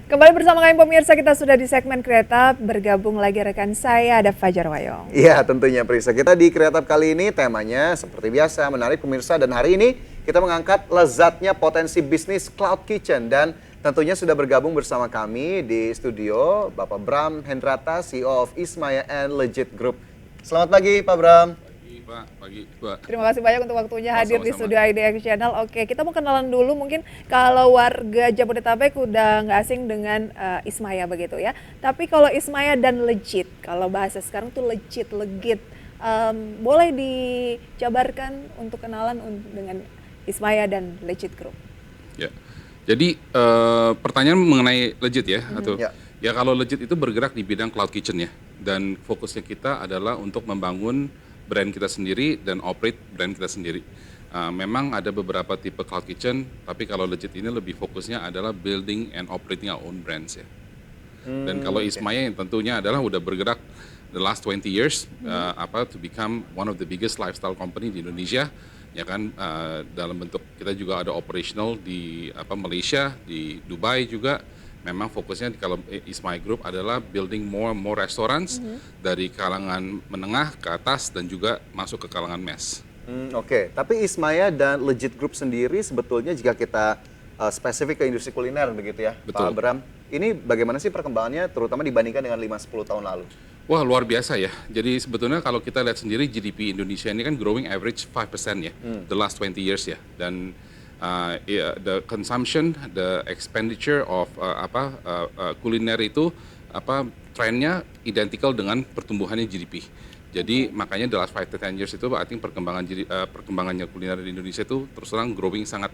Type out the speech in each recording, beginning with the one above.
Kembali bersama kami pemirsa, kita sudah di segmen Kreatif, bergabung lagi rekan saya ada Fajar Wayong. Iya tentunya Prisa, kita di Kreatif kali ini temanya seperti biasa menarik pemirsa, dan hari ini kita mengangkat lezatnya potensi bisnis Cloud Kitchen, dan tentunya sudah bergabung bersama kami di studio Bapak Bram Hendrata, CEO of Ismaya and Legit Group. Selamat pagi Pak Bram. Pagi, Pak. Terima kasih banyak untuk waktunya hadir di Sama-sama. studio IDX Channel. Oke, kita mau kenalan dulu, mungkin kalau warga Jabodetabek udah nggak asing dengan Ismaya begitu ya. Tapi kalau Ismaya dan Legit, kalau bahasa sekarang tuh legit, boleh dijabarkan untuk kenalan dengan Ismaya dan Legit Group? Ya. Jadi pertanyaan mengenai Legit ya, atau Ya. ya kalau Legit itu bergerak di bidang cloud kitchen ya, dan fokusnya kita adalah untuk membangun brand kita sendiri dan operate brand kita sendiri. Memang ada beberapa tipe cloud kitchen, tapi kalau Legit ini lebih fokusnya adalah building and operating our own brands ya. Dan kalau Ismaya yang tentunya adalah udah bergerak the last 20 years to become one of the biggest lifestyle company di Indonesia, ya kan, dalam bentuk kita juga ada operational di Malaysia, di Dubai juga. Memang fokusnya kalau Ismaya Group adalah building more and more restaurants dari kalangan menengah ke atas dan juga masuk ke kalangan mass. Oke, tapi Ismaya dan Legit Group sendiri sebetulnya jika kita spesifik ke industri kuliner begitu ya, Betul. Pak Bram. Ini bagaimana sih perkembangannya terutama dibandingkan dengan 5-10 tahun lalu? Wah, luar biasa ya. Jadi sebetulnya kalau kita lihat sendiri GDP Indonesia ini kan growing average 5% ya, the last 20 years ya. Dan the consumption, the expenditure of kuliner itu trennya identical dengan pertumbuhannya GDP. Jadi makanya the last 5 to 10 years itu I think perkembangannya kuliner di Indonesia itu terus terang growing sangat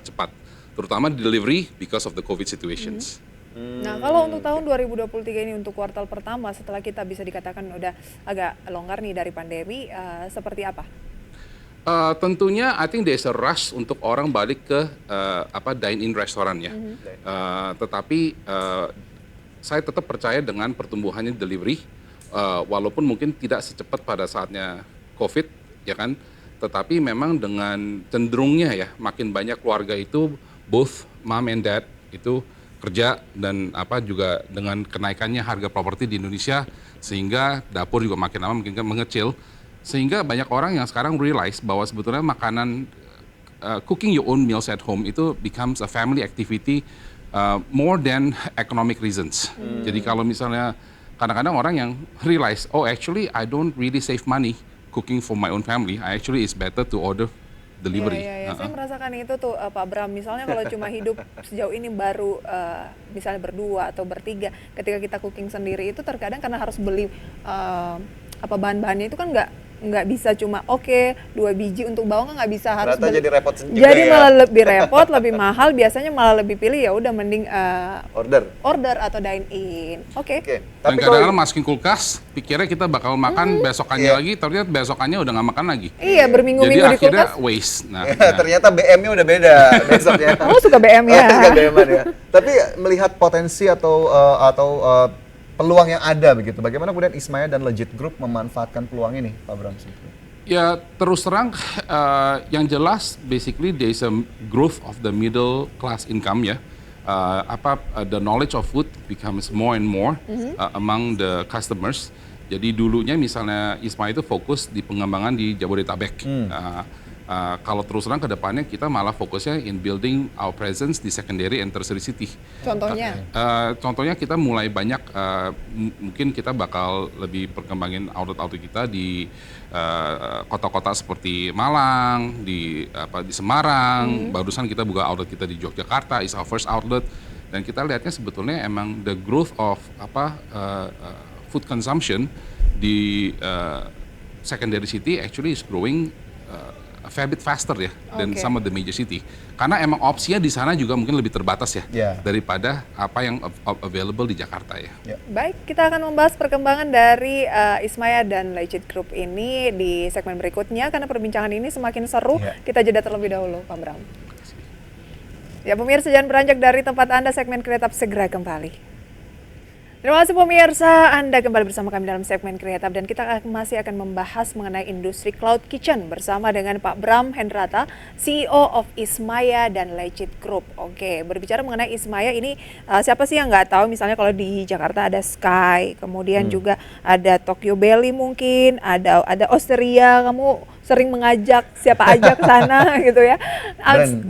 cepat, terutama di delivery because of the COVID situations. Nah, kalau untuk tahun 2023 ini untuk kuartal pertama setelah kita bisa dikatakan udah agak longgar nih dari pandemi, seperti apa? Tentunya I think there's a rush untuk orang balik ke dine-in restoran ya. Tetapi saya tetap percaya dengan pertumbuhannya delivery, walaupun mungkin tidak secepat pada saatnya COVID, ya kan. Tetapi memang dengan cenderungnya ya, makin banyak keluarga itu both mom and dad itu kerja, dan juga dengan kenaikannya harga properti di Indonesia sehingga dapur juga makin lama makin mengecil. Sehingga banyak orang yang sekarang realize bahwa sebetulnya makanan cooking your own meals at home itu becomes a family activity more than economic reasons. Jadi kalau misalnya kadang-kadang orang yang realize, oh actually I don't really save money cooking for my own family, I actually it's better to order delivery. Iya. Saya merasakan itu tuh Pak Bram. Misalnya kalau cuma hidup sejauh ini baru misalnya berdua atau bertiga, ketika kita cooking sendiri itu terkadang karena harus beli bahan-bahannya itu kan nggak bisa cuma 2 biji untuk bawang, kan nggak bisa, harus Ternyata jadi repot juga jadi ya. malah lebih repot, lebih mahal, biasanya malah lebih pilih ya udah mending order atau dine in. Oke. Oke. Dan Tapi kadang-kadang kalau masukin kulkas, pikirnya kita bakal makan besokannya lagi, ternyata besokannya udah nggak makan lagi. Iya, Jadi berminggu-minggu di akhirnya kulkas. waste. Nah, ternyata BM-nya udah beda besoknya. Oh, suka BM ya. Suka BM-an ya. Tapi melihat potensi atau peluang yang ada begitu, bagaimana kemudian Ismaya dan Legit Group memanfaatkan peluang ini, Pak Bram? ya terus terang yang jelas basically there is a growth of the middle class income ya. The knowledge of food becomes more and more among the customers. Jadi dulunya misalnya Ismaya itu fokus di pengembangan di Jabodetabek. Kalau terus terang ke depannya kita malah fokusnya in building our presence di secondary and tertiary city. Contohnya? Contohnya kita mulai banyak, mungkin kita bakal lebih perkembangin outlet kita di kota-kota seperti Malang, di Semarang. Barusan kita buka outlet kita di Yogyakarta, is our first outlet. Dan kita lihatnya sebetulnya emang the growth of food consumption di secondary city actually is growing a fair bit faster ya than some of the major city. Karena emang opsinya di sana juga mungkin lebih terbatas ya daripada apa yang available di Jakarta ya. Baik, kita akan membahas perkembangan dari Ismaya dan Legit Group ini di segmen berikutnya, karena perbincangan ini semakin seru. Kita jeda terlebih dahulu, Pak Bram. Ya pemirsa, jangan beranjak dari tempat Anda, segmen Kreatif segera kembali. Terima kasih pemirsa, Anda kembali bersama kami dalam segmen Kreatif dan kita masih akan membahas mengenai industri cloud kitchen bersama dengan Pak Bram Hendrata, CEO of Ismaya dan Legit Group. Oke, berbicara mengenai Ismaya ini siapa sih yang nggak tahu, misalnya kalau di Jakarta ada Sky, kemudian juga ada Tokyo Belly mungkin, ada Osteria, kamu sering mengajak siapa aja ke sana gitu ya.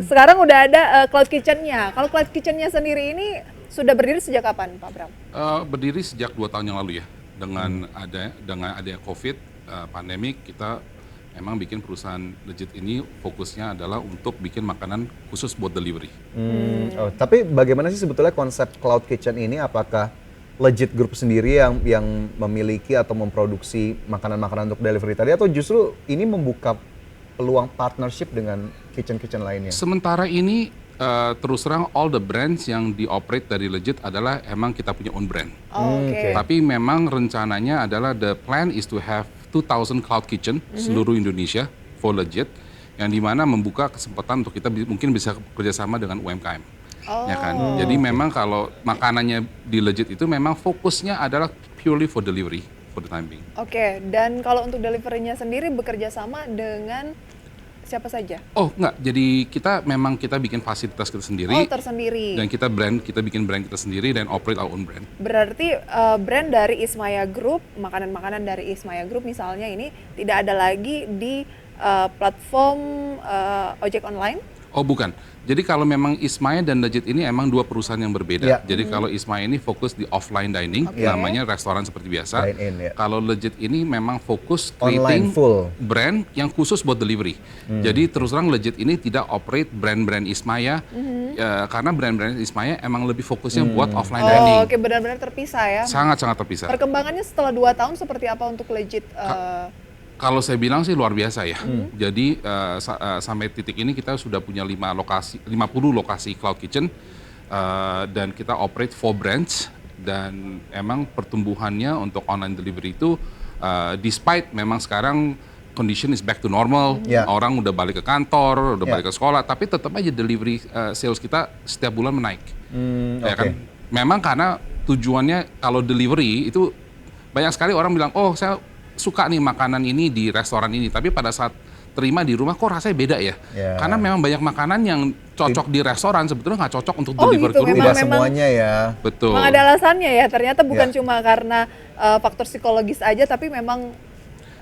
Sekarang udah ada cloud kitchen-nya. Kalau cloud kitchen-nya sendiri ini sudah berdiri sejak kapan, Pak Bram? Berdiri sejak 2 tahun yang lalu ya. Dengan ada COVID, pandemik, kita memang bikin perusahaan Legit ini fokusnya adalah untuk bikin makanan khusus buat delivery. Tapi bagaimana sih sebetulnya konsep cloud kitchen ini? Apakah Legit Group sendiri yang memiliki atau memproduksi makanan-makanan untuk delivery tadi, atau justru ini membuka peluang partnership dengan kitchen-kitchen lainnya? Sementara ini terus terang all the brands yang dioperate dari Legit adalah emang kita punya own brand. Oke. Tapi memang rencananya adalah the plan is to have 2,000 cloud kitchen seluruh Indonesia for Legit, yang dimana membuka kesempatan untuk kita mungkin bisa kerjasama dengan UMKM. Ya kan? Jadi memang kalau makanannya di Legit itu memang fokusnya adalah purely for delivery for the time being. Oke, dan kalau untuk deliverynya sendiri bekerja sama dengan siapa saja? Oh enggak, jadi kita bikin fasilitas kita sendiri. Oh, tersendiri. Dan kita bikin brand kita sendiri dan operate our own brand. Berarti brand dari Ismaya Group, makanan-makanan dari Ismaya Group misalnya ini tidak ada lagi di platform ojek online? Oh bukan. Jadi kalau memang Ismaya dan Legit ini emang dua perusahaan yang berbeda. Ya. Jadi kalau Ismaya ini fokus di offline dining, namanya restoran seperti biasa. Dine-in, ya. Kalau Legit ini memang fokus Online creating full. brand yang khusus buat delivery. Jadi terus terang Legit ini tidak operate brand-brand Ismaya, karena brand-brand Ismaya emang lebih fokusnya buat offline dining. Oke, benar-benar terpisah ya. Sangat-sangat terpisah. Perkembangannya setelah 2 tahun seperti apa untuk Legit? Kalau saya bilang sih luar biasa ya. Jadi sampai titik ini kita sudah punya 50 lokasi cloud kitchen, dan kita operate 4 brands, dan emang pertumbuhannya untuk online delivery itu despite memang sekarang condition is back to normal, orang udah balik ke kantor, udah balik ke sekolah, tapi tetap aja delivery sales kita setiap bulan menaik. Ya kan? Memang karena tujuannya kalau delivery itu banyak sekali orang bilang, oh saya suka nih makanan ini di restoran ini, tapi pada saat terima di rumah kok rasanya beda ya. Karena memang banyak makanan yang cocok di restoran sebetulnya nggak cocok untuk deliver gitu, ke rumah. Tidak semuanya ya. Betul. Memang ada alasannya ya, ternyata bukan cuma karena faktor psikologis aja, tapi memang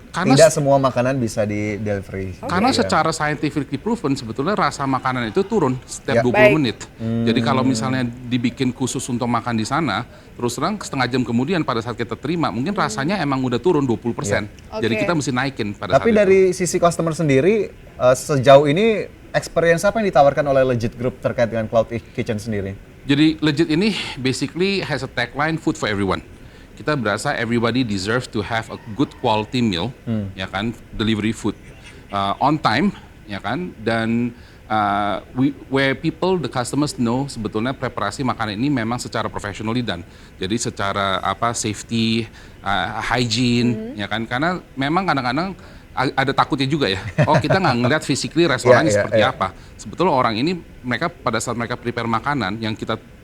Tidak semua makanan bisa di delivery. Karena secara scientifically proven sebetulnya rasa makanan itu turun setiap 20 Baik. menit. Jadi kalau misalnya dibikin khusus untuk makan di sana, terus terang setengah jam kemudian pada saat kita terima, mungkin rasanya emang udah turun 20%. Jadi kita mesti naikin pada Tapi saat dari itu. sisi customer sendiri, sejauh ini experience apa yang ditawarkan oleh Legit Group terkait dengan cloud kitchen sendiri? Jadi Legit ini basically has a tagline food for everyone. Kita berasa everybody deserves to have a good quality meal, ya kan, delivery food on time, ya kan, dan where the customers know sebetulnya preparasi makanan ini memang secara professionally done. Jadi secara safety, hygiene, ya kan, karena memang kadang-kadang ada takutnya juga ya. Oh kita nggak ngeliat physically restorannya seperti apa. Sebetulnya orang ini mereka pada saat mereka prepare makanan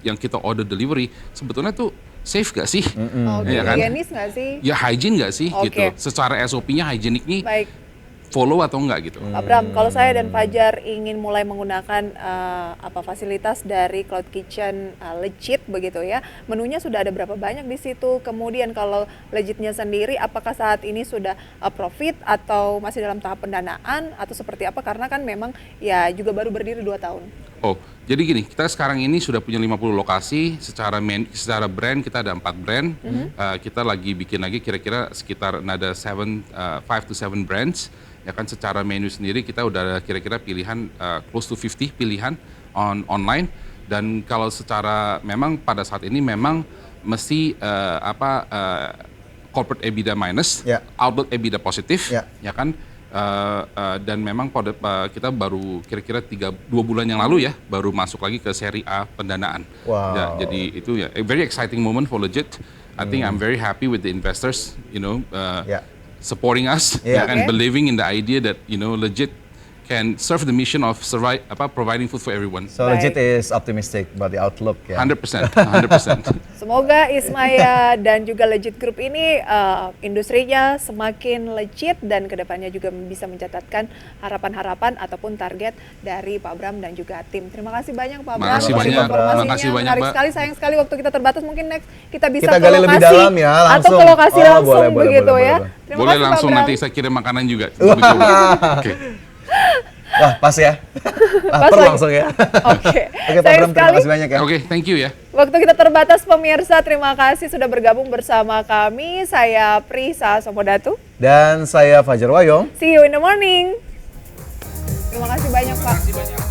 yang kita order delivery sebetulnya tuh safe gak sih? Ya kan? higienis nggak sih? Ya hygiene gak sih Oke. gitu. Secara SOP-nya hygienik nih Baik. follow atau enggak gitu. Pak Bram, kalau saya dan Fajar ingin mulai menggunakan fasilitas dari Cloud Kitchen Legit begitu ya, menunya sudah ada berapa banyak di situ? Kemudian kalau Legitnya sendiri, apakah saat ini sudah profit atau masih dalam tahap pendanaan atau seperti apa? Karena kan memang ya juga baru berdiri 2 tahun. Oh, jadi gini, kita sekarang ini sudah punya 50 lokasi, secara brand kita ada 4 brand. Kita lagi bikin lagi kira-kira sekitar ada 5 to 7 brands. Ya kan secara menu sendiri kita udah ada kira-kira pilihan close to 50 pilihan online, dan kalau secara memang pada saat ini memang mesti corporate EBITDA minus, outlet EBITDA positif, ya kan. Dan memang kita baru kira-kira 2 bulan yang lalu ya baru masuk lagi ke seri A pendanaan. Wow. Ya, jadi itu ya a very exciting moment for Legit. I think I'm very happy with the investors, supporting us, and believing in the idea that Legit can serve the mission of providing food for everyone. So Baik. Legit is optimistic about the outlook ya. 100%, 100%. Semoga Ismaya dan juga Legit Group ini industrinya semakin legit dan kedepannya juga bisa mencatatkan harapan-harapan ataupun target dari Pak Bram dan juga tim. Terima kasih banyak Pak Bram. Makasih untuk banyak, informasinya. makasih banyak, Menarik Mbak. sekali, sayang sekali waktu kita terbatas. Mungkin next kita bisa Kita ke gali lebih lokasi dalam ya, atau langsung. ke lokasi Oh, langsung boleh, begitu boleh, ya. boleh. Terima Boleh kasih, Pak langsung Bram. nanti saya kirim makanan juga. Oke. Wah, pas ya. Pas Lapar lagi. langsung ya. Oke, Oke, Pak sayang Bram, terima sekali. kasih banyak ya. Oke, thank you ya. Waktu kita terbatas pemirsa, terima kasih sudah bergabung bersama kami. Saya Prisa Somodatu. Dan saya Fajar Wayong. See you in the morning. Terima kasih banyak Pak.